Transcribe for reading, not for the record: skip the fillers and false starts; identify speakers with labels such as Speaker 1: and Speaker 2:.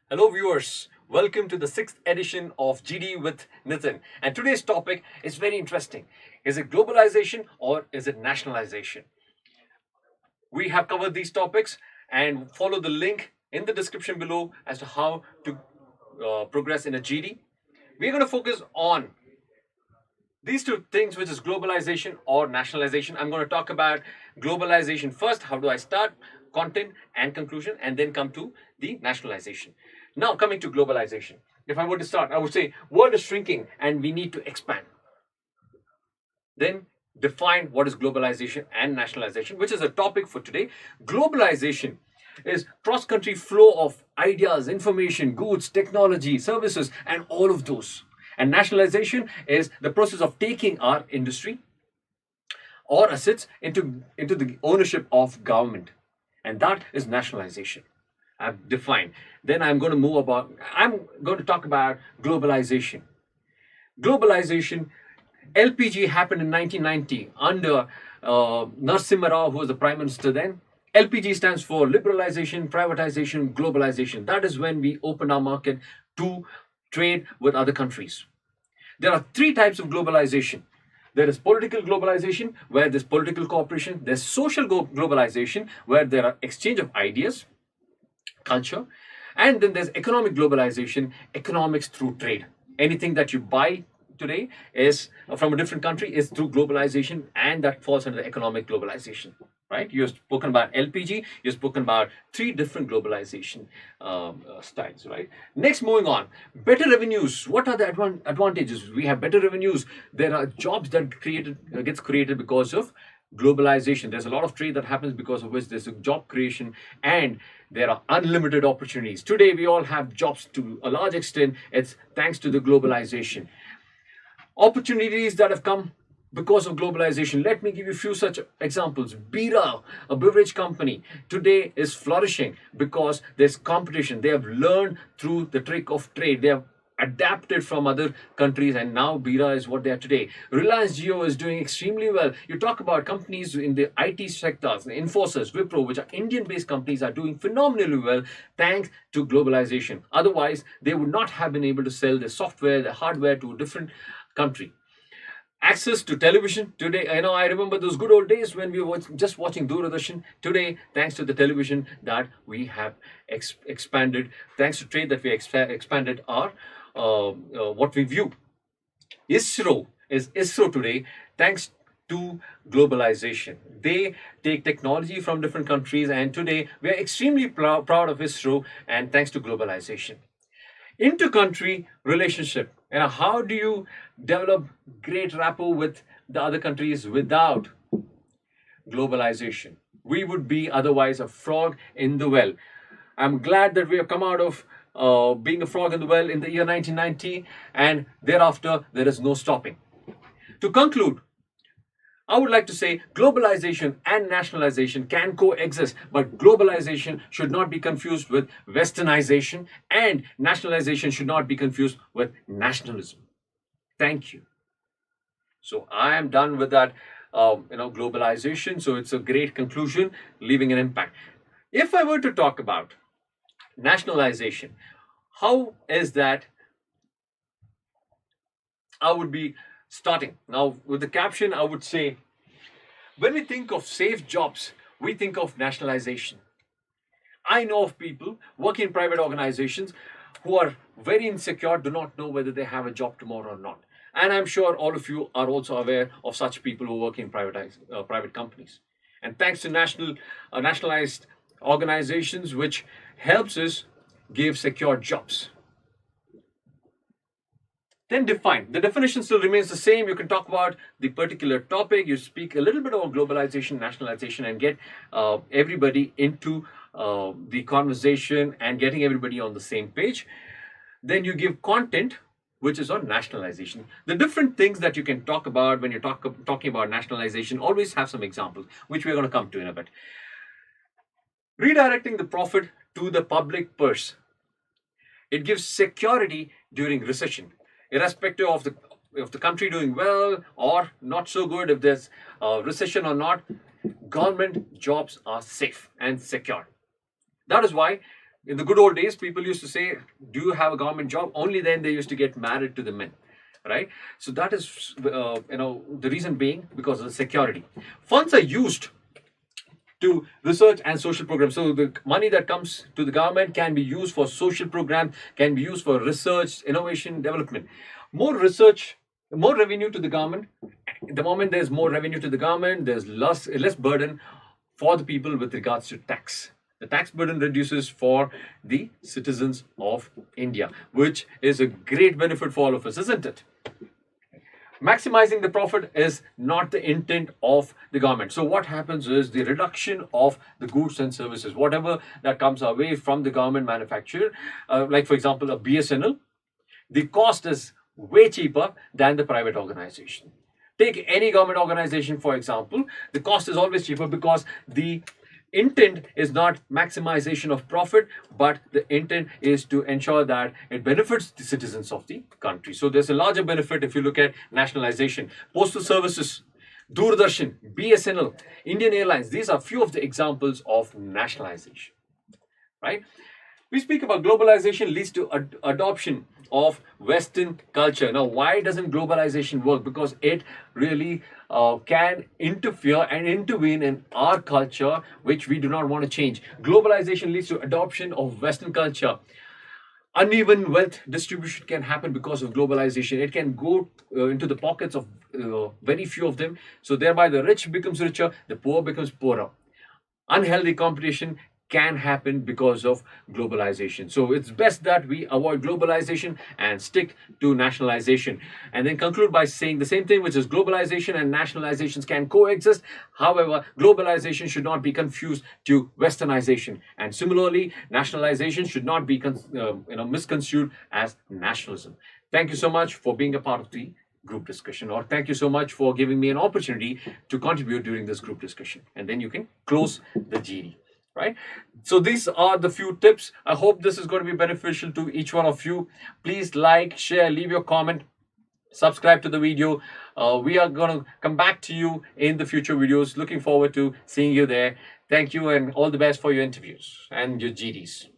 Speaker 1: Hello viewers, welcome to the 6th edition of GD with Nitin. And today's topic is very interesting. Is it globalization or is it nationalization? We have covered these topics and follow the link in the description below as to how to progress in a GD. We're going to focus on these two things, which is globalization or nationalization. I'm going to talk about globalization first. How do I start? Content and conclusion, and then come to the nationalization. Now, coming to globalization. If I were to start, I would say world is shrinking and we need to expand. Then define what is globalization and nationalization, which is a topic for today. Globalization is cross-country flow of ideas, information, goods, technology, services, and all of those. And nationalization is the process of taking our industry or assets into the ownership of government. And that is nationalization. I've defined. Then I'm going to talk about globalization. Globalization, LPG happened in 1990 under Narasimha Rao, who was the Prime Minister then. LPG stands for liberalization, privatization, globalization. That is when we opened our market to trade with other countries. There are three types of globalization. There is political globalization, where there's political cooperation. There's social globalization, where there are exchange of ideas, culture. And then there's economic globalization, economics through trade. Anything that you buy today is from a different country is through globalization, and that falls under economic globalization. Right? You've spoken about LPG. You've spoken about three different globalization styles. Right? Next, moving on. Better revenues. What are the advantages? We have better revenues. There are jobs that gets created because of globalization. There's a lot of trade that happens because of which there's a job creation, and there are unlimited opportunities. Today, we all have jobs to a large extent. It's thanks to the globalization. Opportunities that have come because of globalization. Let me give you a few such examples. Bira, a beverage company, today is flourishing because there's competition. They have learned through the trick of trade. They have adapted from other countries, and now Bira is what they are today. Reliance Jio is doing extremely well. You talk about companies in the IT sectors, Infosys, Wipro, which are Indian-based companies, are doing phenomenally well thanks to globalization. Otherwise, they would not have been able to sell their software, their hardware to a different country. Access to television today, I remember those good old days when we were just watching Doordarshan. Today, thanks to the television that we have expanded, thanks to trade that we expanded our what we view. ISRO is ISRO today thanks to globalization. They take technology from different countries, and today we are extremely proud of ISRO, and thanks to globalization. Inter-country relationship. How do you develop great rapport with the other countries without globalization? We would be otherwise a frog in the well. I'm glad that we have come out of being a frog in the well in the year 1990, and thereafter there is no stopping. To conclude, I would like to say globalization and nationalization can coexist, but globalization should not be confused with westernization, and nationalization should not be confused with nationalism. Thank you. So I am done with that, globalization. So it's a great conclusion, leaving an impact. If I were to talk about nationalization, how is that? I would be starting now with the caption. I would say, when we think of safe jobs, we think of nationalization. I know of people working in private organizations who are very insecure, do not know whether they have a job tomorrow or not. And I'm sure all of you are also aware of such people who work in private companies. And thanks to nationalized organizations, which helps us give secure jobs. Then define. The definition still remains the same. You can talk about the particular topic. You speak a little bit about globalization, nationalization, and get everybody into the conversation and getting everybody on the same page. Then you give content, which is on nationalization. The different things that you can talk about when you're talking about nationalization, always have some examples, which we're going to come to in a bit. Redirecting the profit to the public purse. It gives security during recession, irrespective of the country doing well or not so good. If there's a recession or not, government jobs are safe and secure. That is why in the good old days, people used to say, do you have a government job? Only then they used to get married to the men, right? So that is, the reason being because of the security. Funds are used to research and social programs. So the money that comes to the government can be used for social programs, can be used for research, innovation, development. More research, more revenue to the government. The moment there's more revenue to the government, there's less burden for the people with regards to tax. The tax burden reduces for the citizens of India, which is a great benefit for all of us, isn't it? Maximizing the profit is not the intent of the government. So what happens is the reduction of the goods and services, whatever that comes away from the government manufacturer, like for example, a BSNL, the cost is way cheaper than the private organization. Take any government organization, for example, the cost is always cheaper because the intent is not maximization of profit, but the intent is to ensure that it benefits the citizens of the country. So there's a larger benefit if you look at nationalization. Postal services, Doordarshan, BSNL, Indian Airlines, these are few of the examples of nationalization, right? We speak about globalization leads to adoption of Western culture. Now, why doesn't globalization work? Because it really can interfere and intervene in our culture, which we do not want to change. Globalization leads to adoption of Western culture. Uneven wealth distribution can happen because of globalization. It can go into the pockets of very few of them. So thereby the rich becomes richer, the poor becomes poorer. Unhealthy competition can happen because of globalization. So it's best that we avoid globalization and stick to nationalization. And then conclude by saying the same thing, which is globalization and nationalizations can coexist. However, globalization should not be confused to westernization. And similarly, nationalization should not be misconstrued as nationalism. Thank you so much for being a part of the group discussion, or thank you so much for giving me an opportunity to contribute during this group discussion. And then you can close the GD. Right? So these are the few tips. I hope this is going to be beneficial to each one of you. Please like, share, leave your comment, subscribe to the video. We are going to come back to you in the future videos. Looking forward to seeing you there. Thank you and all the best for your interviews and your GDs.